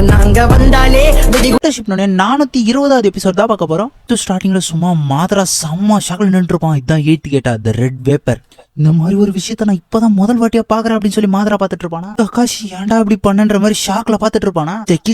நாங்க வந்தாலே 420வது எபிசோட் தான் பார்க்க போறோம். ஸ்டார்டிங்ல சும்மா மாத்ரா செம்ம ஷாக்ல நின்று இருப்பான். இதான் 8th கேட்டா த ரெட் வேப்பர். இந்த மாதிரி ஒரு விஷயத்த நான் இப்பதான் முதல் வாட்டியா பாக்குறேன் அப்படின்னு சொல்லி மாத்ரா பாத்துட்டு இருப்பானா. ககாஷி ஏன்டா இப்படி பண்ணன்ற மாதிரி ஷாக்ல பாத்துட்டு இருப்பானா.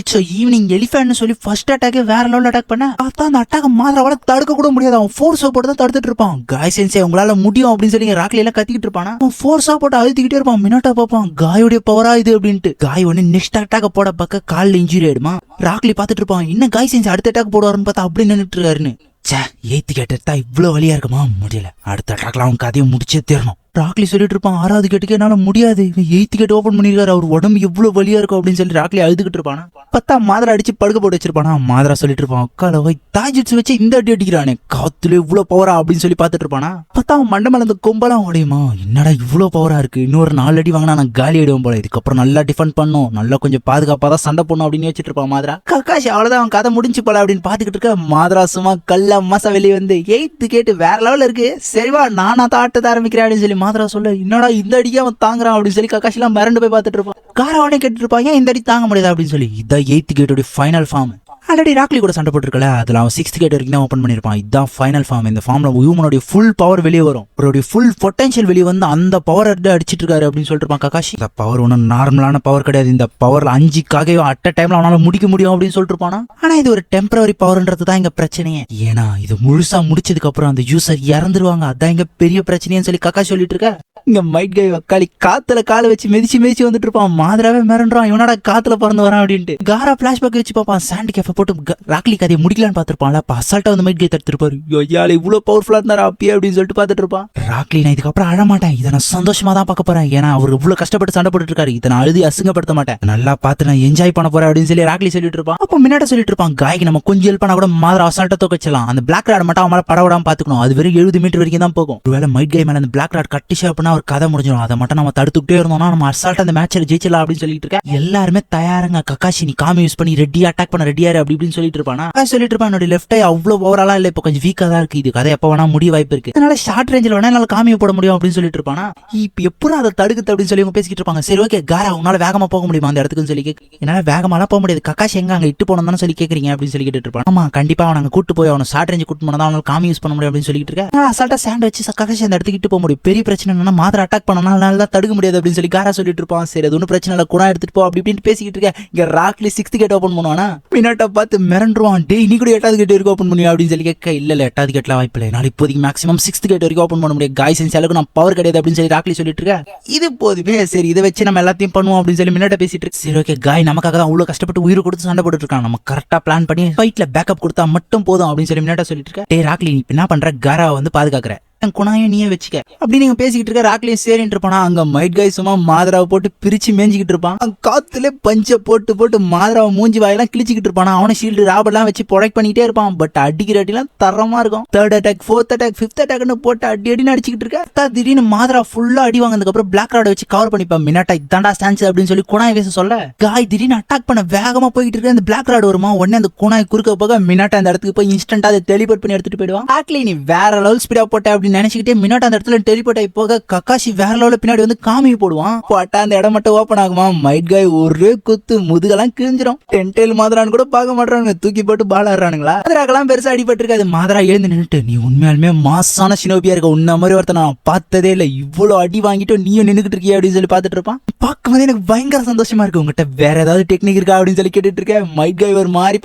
ஈவினிங் எலிஃபேண்ட் சொல்லி ஃபர்ஸ்ட் அட்டாக்கே வேற லெவல் அட்டாக் பண்ண பார்த்தா அந்த அட்டாக் மாத்ராவால தடுக்க கூட முடியாது. அவன் ஃபோர்ஸா போட்டு தான் தடுத்துட்டு இருப்பான். காய் சென்சே உங்களால முடியும் அப்படின்னு சொல்லி ராக்லி எல்லாம் கத்திக்கிட்டு இருப்பானா. அவன் ஃபோர்ஸா போட்டு அழுத்திக்கிட்டே இருப்பான். மினாட்டா பாப்பான் காயோடைய பவரா இது அப்படின்ட்டு. காய் ஒன்னு நெக்ஸ்ட் அட்டாக் போட பக்க காலில் இன்ஜுரி ஆயிடுமா. ராக்லி பாத்துட்டு இருப்பான். இன்னும் காய் சென்ஸ் அடுத்த அட்டாக் போடுவாருன்னு பார்த்தா அப்படி நின்றுட்டு இருக்காருன்னு. சே 8th கேட்டா இவ்வளவு வழியா இருக்குமா, முடியல. அடுத்த அட்டாக்ல அவன் கதையை முடிச்சே தரணும். ராக்லி சொல்லிட்டு இருப்பான் 6வது கேட்டுக்கு என்னால முடியாது, 8th கேட் ஓபன் பண்ணிருக்காரு, அவர் உடம்பு எவ்வளவு வலியா இருக்கும் அப்படின்னு சொல்லி ராக்லி அழுதுகிட்டு இருப்பானா. பத்தா மாத்ரா அடிச்சு படுக்க போட்டு வச்சிருப்பானா. மாத்ரா சொல்லிட்டு இருப்பான் அக்கால வை தாஜிட்ஸ் வச்சு இந்த அடி அடிக்கிறானே, காத்துல இவ்வளவு பவரா அப்படின்னு சொல்லி பாத்துட்டு இருப்பானா. பத்தா அவன் மண்டை மேல அந்த கொம்பெல்லாம் உடையுமா. என்னடா இவ்வளவு பவரா இருக்கு, இன்னொரு 4 அடி வாங்கினா நான் காலி ஆயிடுவோம் போல, இதுக்கப்புறம் நல்லா டிஃபெண்ட் பண்ணும், நல்லா கொஞ்சம் பாதுகாப்பா தான் சண்டை பண்ணும் அப்படின்னு வச்சுட்டு இருப்பான் மாத்ரா. ககாஷி அவ்வளவுதான் அவன் கதை முடிஞ்சு போல அப்படின்னு பாத்துக்கிட்டு இருக்க. மாத்ரா சும்மா கல்ல மாசா வெளியே வந்து 8th கேட்டு வேற லெவல்ல இருக்கு, சரிவா நானா தான் ஆட்டத்தை ஆரம்பிக்கிறேன் அப்படின்னு சொல்லி மாத்ரா சொல்ல. என்னடா இந்த அடிக்கே அவன் தாங்குறான் அப்படின்னு சொல்லி ககாஷி எல்லாம் மிரண்டு போய் பார்த்துட்டு இருப்பான். காரவானே கேட்டு இருப்பாங்க இந்த அடி தாங்க முடியாது அப்படின்னு சொல்லி. இதான் 8th கேட்டோட ஃபைனல் ஃபார்ம். ஆல்ரெடி ராக்லி கூட சண்டை போட்டுருக்கல, அதுல அவன் 6th கேட் வரைக்கும் தான் ஓப்பன் பண்ணிருப்பான். இதுதான் ஃபைனல் ஃபார்ம். இந்த ஃபார்ம்ல ஹியூமனோட ஃபுல் பவர் வெளியே வரும், அவருடைய ஃபுல் பொட்டன்ஷியல் வெளியே வந்து அந்த பவர் அடிச்சிட்டு இருக்காரு அப்படின்னு சொல்லிட்டு இருப்பான் ககாஷி. இந்த பவர் ஒன்றும் நார்மலான பவர் கிடையாது, இந்த பவர்ல 5க்காக அட் அ டைம்ல அவனால முடிக்க முடியும் அப்படின்னு சொல்லிட்டு இருப்பானா. ஆனா இது ஒரு டெம்பரரி பவர்ன்றது தான் இங்க பிரச்சனையே. ஏன்னா இது முழுசா முடிச்சதுக்கு அப்புறம் அந்த யூசர் இறந்துருவாங்க, அதான் இங்க பெரிய பிரச்சனைன்னு சொல்லி ககாஷி சொல்லிட்டு இருக்க. இங்க மைட் கை வக்காளி காத்துல காலை வச்சு மிதிச்சு வந்துட்டு இருப்பான். மாத்ராவே மிரண்டுறான், இவனோட காத்துல பறந்து வரான் அப்படின்ட்டு. காரா பிளாஷ்பேக் வச்சு பார்ப்பான். சாண்ட் கேஃப போட்டு ராக்லி கதையை முடிக்கலான்னு பாத்துருப்பான்ல. அசால்ட்டா வந்து மைட் கை தடுத்துருப்பாரு. ஐயால இவ்வளவு பவர்ஃபுல்லா இருந்தாரா அப்பயே அப்படின்னு சொல்லிட்டு பாத்துட்டு இருப்பான். ராக்லி நான் இதுக்கப்புறம் அழமாட்டேன், இதை நான் சந்தோஷமா தான் பார்க்க போறேன், ஏன்னா அவர் இவ்வளவு கஷ்டப்பட்டு சண்டை போட்டு இருக்காரு, இதை நான் அழுதி அசிங்கப்படுத்த மாட்டேன், நல்லா பார்த்து நான் என்ஜாய் பண்ண போறேன் அப்படின்னு சொல்லி ராக்லி சொல்லிட்டு இருப்பான். அப்போ முன்னாடி சொல்லிட்டு இருப்பான் காய்க்கு நம்ம கொஞ்சம் ஹெல்ப் பண்ணா கூட மாத்ரா அசால்ட்டா தோக்கச்சலாம், அந்த பிளாக் ராட் மட்டும் அவன் பட விடாம பாத்துக்கணும், அது வெறும் 70 மீட்டர் வரைக்கும் தான் போகும். ஒருவேளை மைட் கை மேல அந்த பிளாக் ராட் கட்டிஷா அப்படின்னா அவர் கதை முடிஞ்சிடும், அதை மட்டும் நம்ம தடுத்துக்கிட்டே இருந்தோம்னா நம்ம அசால்ட்டா அந்த மேட்ச்ல ஜெயிச்சலாம் அப்படின்னு சொல்லிட்டு இருக்க. எல்லாருமே தயாருங்க, ககாஷி நீ காமி யூஸ் பண்ணி ரெடியா அட்டாக் பண்ண ரெடியாரு அப்படி இப்படின்னு சொல்லிட்டு இருப்பானா. சொல்லிட்டு இருப்பான் என்னோட லெஃப்ட் ஐ அவ்வளவு ஓவராலா இல்ல, இப்ப கொஞ்சம் வீக்கா தான் இருக்கு, இது கதை எப்ப வேணா முடிய வாய்ப்பு இருக்கு, அதனால ஷார்ட் ரேஞ்சில் வேணா என்னால காமியை போட முடியும் அப்படின்னு சொல்லிட்டு இருப்பானா. இப்ப எப்பறம் அதை தடுக்குது அப்படின்னு சொல்லி அவங்க பேசிக்கிட்டு இருப்பாங்க. சரி ஓகே காரா உன்னால வேகமா போக முடியுமா அந்த இடத்துக்குன்னு சொல்லி என்னால வேகமாலாம் போக முடியாது, ககாஷி எங்க அங்க இட்டு போனோம் தானே சொல்லி கேக்குறீங்க அப்படின்னு சொல்லி கேட்டு இருப்பான். ஆமா கண்டிப்பா அவன் அங்க கூட்டு போய் அவனை ஷார்ட் ரேஞ்ச் கூட்டு போனா தான் அவனால காமி யூஸ் பண்ண முடியும் அப்படின்னு சொல்லிட்டு இருக்க. அசால்ட்டா சாண்ட் வச்சு ககாஷி அந்த இடத்துக்கு இட்டு போக முடியும். பெரிய பிரச்சனை என்னன்னா மாத்ரா அட்டாக் பண்ணனால தான் தடுக்க முடியாது அப்படின்னு சொல்லி காரா சொல்லிட்டு இருப்பான். சரி அது ஒன்னும் பிரச்சனை இல்ல, குணா எடுத்துட்டு போ அப்படி இப்படின்னு பேசிக்கிட்டு இருக்க. இங்க ராக்லி 6th கேட் ஓபன் பண்ணுவானா. மினாட்டா பார்த்து மிரண்டுருவான். டேய் நீ கூட 8வது கேட் வரைக்கும் ஓபன் பண்ணுவியா அப்படின்னு சொல்லி கேட்க. இல்ல 8வது கேட்ல வாய்ப்பு இல்லை, நான் இப்போதைக்கு மேக்ஸிமம் 6th கேட் வரைக்கும் ஓபன் பண்ண முடியும், காய் சென்ஸ் அளவுக்கு நான் பவர் கிடையாது அப்படின்னு சொல்லி ராக்லி சொல்லிட்டு இருக்க. இது போதுமே, சரி இதை வச்சு நம்ம எல்லாத்தையும் பண்ணுவோம் அப்படின்னு சொல்லி மினாட்டா பேசிட்டு இருக்கு. சரி ஓகே காய் நமக்காக தான் அவ்வளவு கஷ்டப்பட்டு உயிரை கொடுத்து சண்டை போட்டு இருக்கான், நம்ம கரெக்டா பிளான் பண்ணி ஃபைட்ல பேக்கப் கொடுத்தா மட்டும் போதும் அப்படின்னு சொல்லி மினாட்டா சொல்லிட்டு இருக்க. டேய் ராக்லி நீ என்ன பண்ற, காரா வந்து பாதுகாக்கிற, குணாயும் நீயே வச்சுக்க அப்படி நீங்க பேசிக்கிட்டு இருக்க. ராக்லியும் சரின்னு இருப்பானா. அங்க மைட் கை சும்மா மாத்ராவை போட்டு பிரிச்சு மேஞ்சிக்கிட்டு இருப்பான். காத்துல பஞ்ச போட்டு மாத்ராவை மூஞ்சி வாயெல்லாம் கிழிச்சிக்கிட்டு இருப்பானா. அவனை ஷீல்டு ராபர்லாம் வச்சு ப்ரொடெக்ட் பண்ணிட்டே இருப்பான். பட் அடிக்கிற அடிலாம் தரமா இருக்கும். 3rd attack 4th attack 5th அட்டாக்னு போட்டு அடி அடிச்சுக்கிட்டு இருக்க. திடீர்னு மாத்ரா ஃபுல்லா அடி வாங்கினதுக்கு அப்புறம் பிளாக் ராட வச்சு கவர் பண்ணிப்பான். மினாட்டா இதாண்டா சான்ஸ் அப்படின்னு சொல்லி குணாய் பேச சொல்ல. காய் திடீர்னு அட்டாக் பண்ண வேகமா போயிட்டு இருக்க. அந்த பிளாக் ராட் வருமா, உடனே அந்த குணாய் குறுக்க போக மினாட்டா அந்த இடத்துக்கு போய் இன்ஸ்டன்டா அதை டெலிபோர்ட் பண்ணி எடுத்துட்டு போயிடுவான். ராக்லி நீ வேற லெவல் ஸ்பீடா போட்ட அப்படின்னு நினைச்சுக்கிட்டே மினாட்டா அந்த இடத்துல டெலிபோர்ட் ஆகி போக ககாஷி வேற லெவல்ல பின்னாடி வந்து காமி போடுவான். போட்டா அந்த இடம் மட்டும் ஓபன் ஆகுமா. மைட் காய் ஒரே குத்து முதுகெல்லாம் கிழிஞ்சிரும். டென்டெயில் மாத்ரான்னு கூட பார்க்க மாட்டானுங்க, தூக்கி போட்டு பால் ஆடுறானுங்களா. மாத்ராக்கெல்லாம் பெருசா அடிபட்டு இருக்காது. மாத்ரா எழுந்து நின்னுட்டு நீ உண்மையாலுமே மாசான ஷினோபியா இருக்க, உன்ன மாதிரி ஒருத்தர் நான் பார்த்ததே இல்ல, இவ்வளவு அடி வாங்கிட்டு நீயும் நின்னுக்கிட்டு இருக்கியா அப்படின்னு சொல்லி பாத்துட்டு இருப்பான். பார்க்கும்போது எனக்கு பயங்கர சந்தோஷமா இருக்கு. உங்ககிட்ட வேற ஏதாவது டெக்னிக் இருக்கா அப்படின்னு சொல்லி கேட்டுட்டு இருக்கேன். மைட் காய் ஒரு மாதிரி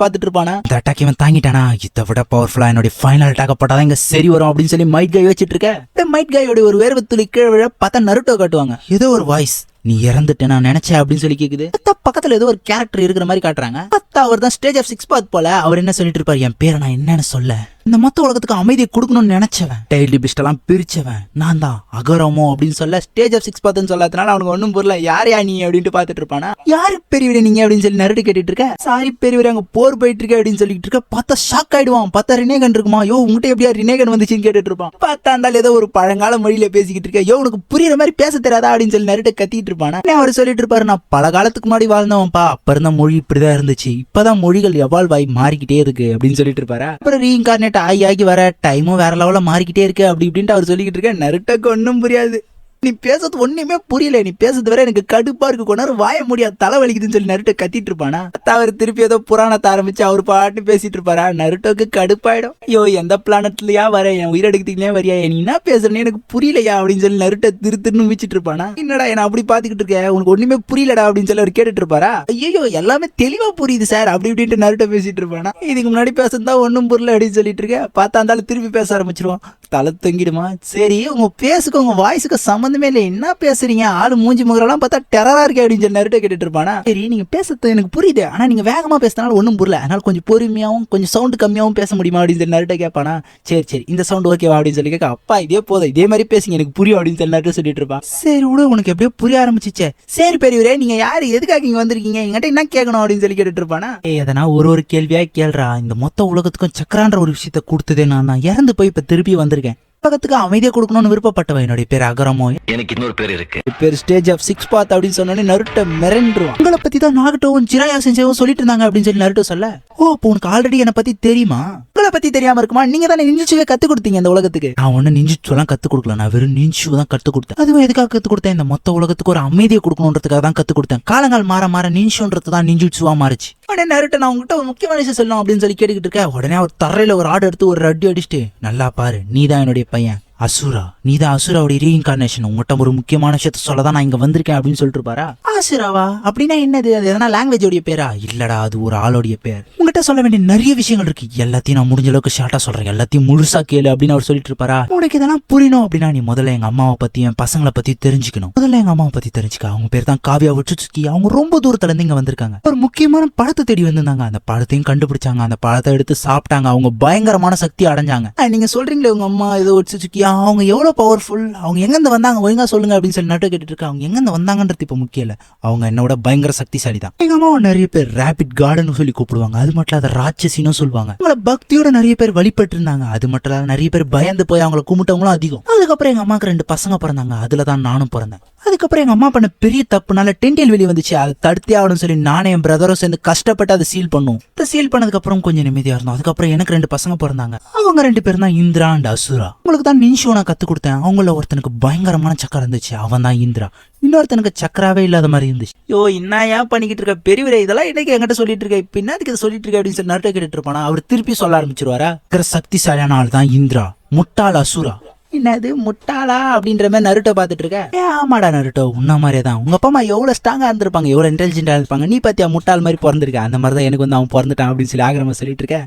பாத்துட்டு இருப்பானா. இந்த அட்டாக் இவன் தாங்கிட்டானா, இதை விட பவர்ஃபுல்லா என்னோட ஃபைனல் அட்டாக் போட்டாதான் இங்க சரி வரும் அப்படின்னு சொல்லி மைட் காய் வச்சிட்டு இருக்க. மைட் காயோட ஒரு வேர்வை துளி கீழே விழ பார்த்தா நருட்டோ காட்டுவாங்க. ஏதோ ஒரு வாய்ஸ் நீ இறந்துட்டு நான் நினைச்சேன் அப்படின்னு சொல்லி கேக்குது. பக்கத்துல ஏதோ ஒரு கேரக்டர் இருக்கிற மாதிரி காட்டுறாங்க. அவர் தான் ஸ்டேஜ் ஆஃப் 6 பாத் போல. அவர் என்ன சொல்லிட்டு இருப்பாரு, என் பேரை நான் என்னன்னு சொல்ல, இந்த மொத்த உலகத்துக்கு அமைதியை கொடுக்கணும்னு நினைச்சவன், டைலி பிஸ்ட் எல்லாம் பிரிச்சவன் நான் தான் அகரமோ அப்படின்னு சொல்ல ஸ்டேஜ் ஆஃப் 6 பாத்துன்னு சொல்லாதனால அவனுக்கு ஒன்னும் புரியல. யாரையா நீ அப்படின்ட்டு பாத்துட்டு இருப்பானா. யாரு பெரியவரே நீங்க அப்படின்னு சொல்லி நருட்டு கேட்டுட்டு இருக்க. சாரி பெரியவரே அங்க போர் போயிட்டு இருக்க அப்படின்னு சொல்லிட்டு இருக்க. பார்த்தா ஷாக் ஆயிடுவான். பார்த்தா ரினேகன் இருக்குமா. யோ உங்ககிட்ட எப்படியா ரினேகன் வந்துச்சுன்னு கேட்டுட்டு இருப்பான். பார்த்தா இருந்தாலும் ஏதோ ஒரு பழங்கால மொழியில பேசிக்கிட்டு இருக்க. யோ உனக்கு புரியுற மாதிரி பேச தெரியாதா அப்படின்னு சொல்லி நருட்டு கத்திட்டு இருப்பானா. அவர் சொல்லிட்டு இருப்பாரு, நான் பல காலத்துக்கு முன்னாடி வாழ்ந்தவன்பா, அப்ப இருந்த மொழி இப்படிதான் இருந்துச்சு, இப்பதான் மொழிகள் எவால்வ் ஆகி மாறிக்கிட்டே இருக்கு அப்படின்னு சொல்லிட்டு இருப்பாரு. அப்புறம் ரீஇன்கார்னேட் ஆகி வர டைமும் வேற லெவல்ல மாறிக்கிட்டே இருக்கு அப்படி இப்படின்ட்டு அவர் சொல்லிக்கிட்டு இருக்க. நருட்டோக்கு ஒன்னும் புரியாது. நீ பேசுறது ஒண்ணுமே புரியல, நீ பேசுறது வேற எனக்கு கடுப்பா இருக்கு, கொஞ்ச நேரம் வாய முடியாது, தலை வலிக்குதுன்னு சொல்லி நருட்டோ கத்திட்டு இருப்பானா. அவர் திருப்பி ஏதோ புராணத்தை ஆரம்பிச்சு அவர் பாட்டு பேசிட்டு இருப்பாரா. நருட்டோக்கு கடுப்பாயிடும். ஐயோ எந்த பிளானட்லயா வர, என் உயிரெடுக்கிறீங்களே வரியா, நீ என்ன பேசுறேன்னு எனக்கு புரியலையா அப்படின்னு சொல்லி நருட்டோ திருன்னு மிச்சிட்டு இருப்பானா. என்னடா என்ன அப்படி பாத்துக்கிட்டு இருக்க, உனக்கு ஒண்ணுமே புரியலடா அப்படின்னு சொல்லி அவர் கேட்டுட்டு இருப்பாரா. ஐயோ எல்லாமே தெளிவா புரியுது சார் அப்படி இப்படின்ட்டு நருட்டோ பேசிட்டு இருப்பானா. இதுக்கு முன்னாடி பேசுறதா ஒண்ணும் புரியல அப்படின்னு சொல்லிட்டு இருக்க, பார்த்தா இருந்தாலும் திருப்பி பேச ஆரம்பிச்சிருவான். தலை தொங்கிடுமா. சரி உங்க பேசுக்கு உங்க வாய்ஸுக்கு சம்பந்தமே இல்லை, என்ன பேசுறீங்க, ஆளு மூஞ்சி முகரெல்லாம் பார்த்தா டெரரா இருக்கு அப்படின்னு சொல்லி நருட்டோ கேட்டுட்டு இருப்பானா. சரி நீங்க பேசுறது எனக்கு புரியுது, ஆனா நீங்க வேகமா பேசுறதுனால ஒன்றும் புரியல, அதனால கொஞ்சம் பொறுமையாவும் கொஞ்சம் சவுண்ட் கம்மியாவும் பேச முடியுமா அப்படின்னு சொல்லி நருட்டோ கேட்பானா. சரி இந்த சவுண்ட் ஓகேவா அப்படின்னு சொல்லி கேட்க, அப்பா இதே போதும், இதே மாதிரி பேசுங்க எனக்கு புரியும் அப்படின்னு சொல்லி நருட்டோ சொல்லிட்டு இருப்பான். சரி விட உனக்கு எப்படியோ புரிய ஆரம்பிச்சிச்சே. சரி பெரியவரே நீங்க யாரு, எதுக்காக இங்க வந்திருக்கீங்க, என்கிட்ட என்ன கேட்கணும் அப்படின்னு சொல்லி கேட்டுட்டு இருப்பானா. எதனா ஒரு கேள்வியா கேள்றா, இந்த மொத்த உலகத்துக்கும் சக்கரான்ற ஒரு விஷயத்த கொடுத்ததே நான் தான், இறந்து போய் இப்ப திருப்பி வந்திருக்கேன், உலகத்துக்கு அமைதியா கொடுக்கணும்னு விருப்பப்பட்டவன். என்னுடைய பேர் அகரமோ, எனக்கு இன்னொரு பேர் இருக்கு, பேர் ஸ்டேஜ் ஆஃப் சிக்ஸ் பாத் அப்படின்னு சொன்னோடனே நருட்டோ மிரண்டுருவான். உங்களை பத்தி தான் நாகட்டோவும் ஜிராயா செஞ்சவும் சொல்லிட்டு இருந்தாங்க அப்படின்னு சொல்லி நருட்டோ சொல்ல, ஓ அப்போ உனக்கு ஆல்ரெடி என்னை பத்தி தெரியுமா, உங்களை பத்தி தெரியாம இருக்குமா, நீங்க தானே நிஞ்சுச்சுவே கத்து கொடுத்தீங்க இந்த உலகத்துக்கு. நான் ஒண்ணு நிஞ்சுச்சுலாம் கத்து கொடுக்கல, நான் வெறும் நிஞ்சு தான் கத்து கொடுத்தேன். அதுவும் எதுக்காக கத்து கொடுத்தேன், இந்த மொத்த உலகத்துக்கு ஒரு அமைதியை கொடுக்கணுன்றதுக்காக தான் கத்து கொடுத்தேன். காலங்கள் மாற நிஞ்சுன்றது தான் நிஞ்சுச்சுவா மாறிச்சு. உடனே நருட்டோ நான் உங்ககிட்ட ஒரு முக்கியமான விஷயம் சொல்லணும் அப்படின்னு சொல்லி கேட்டுக்கிட்டு இருக்கேன். உடனே அவர் தரையில ஒரு ஆடு எடுத்து ஒரு அடி அடிச்சுட்டு, நல்லா பாரு நீ தான் என்னுடைய பையன் அசுரா, நீதான் அசுராவுடைய ரீஇன்கார்னேஷன், உங்கள்கிட்ட ஒரு முக்கியமான விஷயத்த சொல்லதான் நான் இங்க வந்திருக்கேன் அப்படின்னு சொல்லிட்டு இருப்பாரா. அசுராவா அப்படின்னா என்னது, அது எதனா லாங்குவேஜோடைய பேரா, இல்லடா அது ஒரு ஆளோடைய பேர், உங்ககிட்ட சொல்ல வேண்டிய நிறைய விஷயங்கள் இருக்கு, எல்லாத்தையும் நான் முடிஞ்ச அளவுக்கு ஷார்ட்டா சொல்றேன், எல்லாத்தையும் முழுசா கேளு அப்படின்னு அவர் சொல்லிட்டு இருப்பாரா. உனக்கு இதெல்லாம் புரியணும் அப்படின்னா நீ முதல்ல எங்க அம்மாவை பத்தி என் பசங்களை பத்தி தெரிஞ்சுக்கணும். முதல்ல எங்க அம்மாவை பத்தி தெரிஞ்சுக்க, அவங்க பேர் தான் காவியா உச்சுசுக்கி, அவங்க ரொம்ப தூரத்துல இருந்து இங்க வந்திருக்காங்க, ஒரு முக்கியமான பழத்தை தேடி வந்திருந்தாங்க, அந்த பழத்தையும் கண்டுபிடிச்சாங்க, அந்த பழத்தை எடுத்து சாப்பிட்டாங்க, அவங்க பயங்கரமான சக்தி அடைஞ்சாங்க. நீங்க சொல்றீங்களே உங்க அம்மா ஏதோ உச்சுசுக்கி, அவங்க எவ்வளவு பவர்ஃபுல், அவங்க எங்கிருந்து வந்தாங்க ஒழுங்கா சொல்லுங்க அப்படின்னு சொல்லி நட்டு கேட்டுட்டு இருக்க. அவங்க எங்கிருந்து வந்தாங்கன்றது இப்ப முக்கியம் இல்ல, அவங்க என்னோட பயங்கர சக்திசாலி தான். எங்க அம்மாவை நிறைய பேர் ரேபிட் கார்டன் சொல்லி கூப்பிடுவாங்க, அது மட்டும் இல்லாத ராட்சசின்னு சொல்லுவாங்க. அவங்கள பக்தியோட நிறைய பேர் வழிபட்டு இருந்தாங்க, அது மட்டும் இல்லாத நிறைய பேர் பயந்து போய் அவங்களை கும்பிட்டவங்களும் அதிகம். அதுக்கப்புறம் எங்க அம்மாக்கு 2 பசங்க பிறந்தாங்க, அதுலதான் நானும் பிறந்தேன். அதுக்கப்புறம் எங்க அம்மா பண்ண பெரிய தப்புனால டென்டேல் வெளியே வந்துச்சு, அதை தடுத்தே ஆகணும்னு சொல்லி நானே என் பிரதரும் சேர்ந்து கஷ்டப்பட்டு அதை சீல் பண்ணும். அதை சீல் பண்ணதுக்கு அப்புறம் கொஞ்சம் நிம்மதியா இருந்தோம். அதுக்கப்புறம் எனக்கு 2 பசங்க பிறந்தாங்க, அவங்க 2 பேரும் தான் இந்திரா அண்ட் அசுரா. உங்களுக்கு தான் நின்ஷோ நான் கத்து கொடுத்தேன், அவங்கள ஒருத்தனுக்கு பயங்கரமான சக்கரம் இருந்துச்சு, அவன் தான் இந்திரா, இன்னொருத்தனுக்கு சக்கராவே இல்லாத மாதிரி இருந்துச்சு. யோ என்னையா பண்ணிக்கிட்டு இருக்க பெரியவரே, இதெல்லாம் இன்னைக்கு என்கிட்ட சொல்லிட்டு இருக்க, இப்ப என்னதுக்கு இதை சொல்லிட்டு இருக்க அப்படின்னு சொல்லி நருட்டோ கேட்டுட்டு இருப்பானா. அவர் திருப்பி சொல்ல ஆரம்பிச்சிருவாரா, சக்திசாலியான ஆள் தான் இந்திரா, முட்டாள் அசுரா. என்னது முட்டாளா அப்படின்ற மாதிரி நருட்டோ பாத்துட்டு இருக்க. ஆமாடா நருட்டோ, உன்ன மாதிரியே தான் உங்க அப்பா அம்மா எவ்வளவு ஸ்ட்ராங்கா இருந்திருப்பாங்க, எவ்வளவு இன்டெலிஜென்டா இருப்பாங்க, நீ பாத்தியா முட்டாள் மாதிரி பிறந்திருக்க, அந்த மாதிரி தான் எனக்கு வந்து அவன் பிறந்துட்டான் அப்படின்னு சொல்லி ஆகிரமா சொல்லிட்டு இருக்கேன்.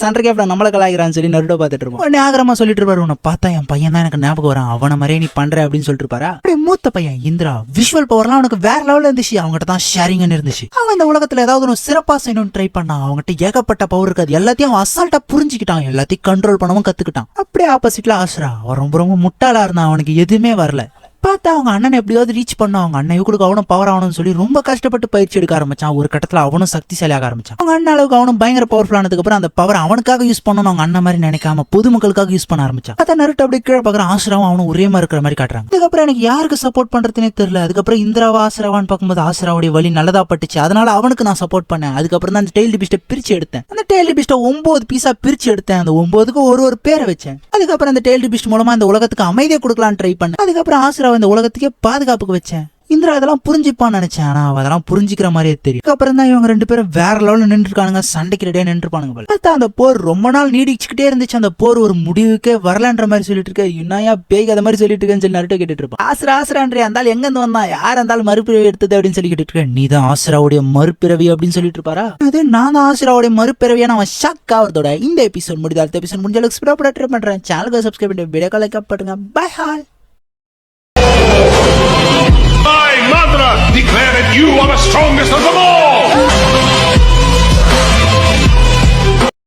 சண்டை நம்மள கலாய்க்கிறான்னு சொல்லி நருட்டோ பாத்துட்டு இருப்போம். உடனே ஆகிரமா சொல்லிட்டு இருப்பாரு, உன்னை பார்த்தா என் பையன் தான் எனக்கு ஞாபகம் வரான், அவன மாதிரியே நீ பண்ற அப்படின்னு சொல்லிட்டு இருப்பாரா. அப்படியே மூத்த பையன் இந்திரா விஷுவல் பவர்லாம் அவனுக்கு வேற லெவல்ல இருந்துச்சு, அவங்ககிட்ட தான் ஷேரிங்னு இருந்துச்சு. அவன் இந்த உலகத்துல ஏதாவது ஒரு சிறப்பா செய்யணும்னு ட்ரை பண்ணான், அவங்ககிட்ட ஏகப்பட்ட பவர் இருக்காது, எல்லாத்தையும் அவன் அசால்ட்டா புரிஞ்சுக்கிட்டான், எல்லாத்தையும் கண்ட்ரோல் பண்ணவும் கத்துக்கிட்டான். அப்படியே ஆப்போசிட்ல அசுரா, அவன் ரொம்ப முட்டாளா இருந்தான், அவனுக்கு எதுவுமே வரல. பார்த்தா அவங்க அண்ணன் எப்படியாவது ரீச் பண்ண, அவங்க அண்ணன் இவங்களுக்கு அவனும் பவர் ஆகணும்னு சொல்லி ரொம்ப கஷ்டப்பட்டு பயிற்சி எடுக்க ஆரம்பிச்சான். ஒரு கட்டத்துல அவனும் சக்திசாலியாக ஆரம்பிச்சான். அவங்க அண்ணன் அளவுக்கு அவனும் பயங்கர பவர்ஃபுல் ஆனதுக்கு அப்புறம் அந்த பவர் அவனுக்காக யூஸ் பண்ணணும், அவங்க அண்ணன் மாதிரி நினைக்காம பொதுமக்களுக்காக யூஸ் பண்ண ஆரம்பிச்சான். அதான் நருட்டோ அப்படி கீழே பார்க்குற ஆசுராவும் அவனும் ஒரே மாதிரி இருக்கிற மாதிரி காட்டுறாங்க. அதுக்கப்புறம் எனக்கு யாருக்கு சப்போர்ட் பண்றதுனே தெரியல. அதுக்கப்புறம் இந்திராவா ஆசுராவான்னு பார்க்கும்போது ஆசுராவுடைய வழி நல்லதா பட்டுச்சு, அதனால அவனுக்கு நான் சப்போர்ட் பண்ணேன். அதுக்கப்புறம் தான் அந்த டெய்ல் டிபிஸ்ட்டை பிரிச்சு எடுத்தேன். அந்த டெய்ல் டிபிஸ்ட்டை 9 பீஸா பிரிச்சு எடுத்தேன், அந்த 9க்கு ஒரு பேரை வச்சேன். அதுக்கப்புறம் அந்த டெய்ல் டிபிஸ்ட் மூலமா இந்த உலகத்துக்கு அமைதியை கொடுக்கலான்னு ட்ரை பண்ணேன். அதுக்கப்புறம் ஆசுராவை இந்த உலகத்துக்கே பாதுகாப்புக்கு வச்சேன். இந்திரா அதெல்லாம் புரிஞ்சுப்பான்னு நினைச்சேன், ஆனா அதெல்லாம் புரிஞ்சுக்கிற மாதிரியே தெரியும். அப்புறம் தான் இவங்க 2 பேரும் வேற லெவல்ல நின்று இருக்கானுங்க, சண்டைக்கு ரெடியா நின்று இருப்பானுங்க. அந்த போர் ரொம்ப நாள் நீடிச்சுக்கிட்டே இருந்துச்சு, அந்த போர் ஒரு முடிவுக்கே வரலன்ற மாதிரி சொல்லிட்டு இருக்க. யுனாயா பேய் அந்த மாதிரி சொல்லிட்டு இருக்கேன்னு சொல்லி நருட்டோ கேட்டுட்டு இருப்பான். ஆசுரான்றே அந்தாலும் எங்க இருந்து வந்தான், யார் இருந்தாலும் மறுபிறவி எடுத்தது அப்படின்னு சொல்லி கேட்டுட்டு இருக்கேன். நீ தான் ஆசுராவுடைய மறுபிறவி அப்படின்னு சொல்லிட்டு இருப்பாரா. அது நான் தான் ஆசுராவுடைய மறுபிறவியா நான் ஷாக் ஆகிறதோட இந்த எபிசோட் முடிஞ்ச அடுத்த எபிசோட் முடிஞ்ச அளவுக்கு சப்ஸ்கிரைப் ட்ரை பண்றேன். சேனலுக்கு சப்ஸ்கிரைப் பண்ணி வீடியோ கால் லைக் பண்ணுங்க. Bye all. Declare that you are the strongest of them all!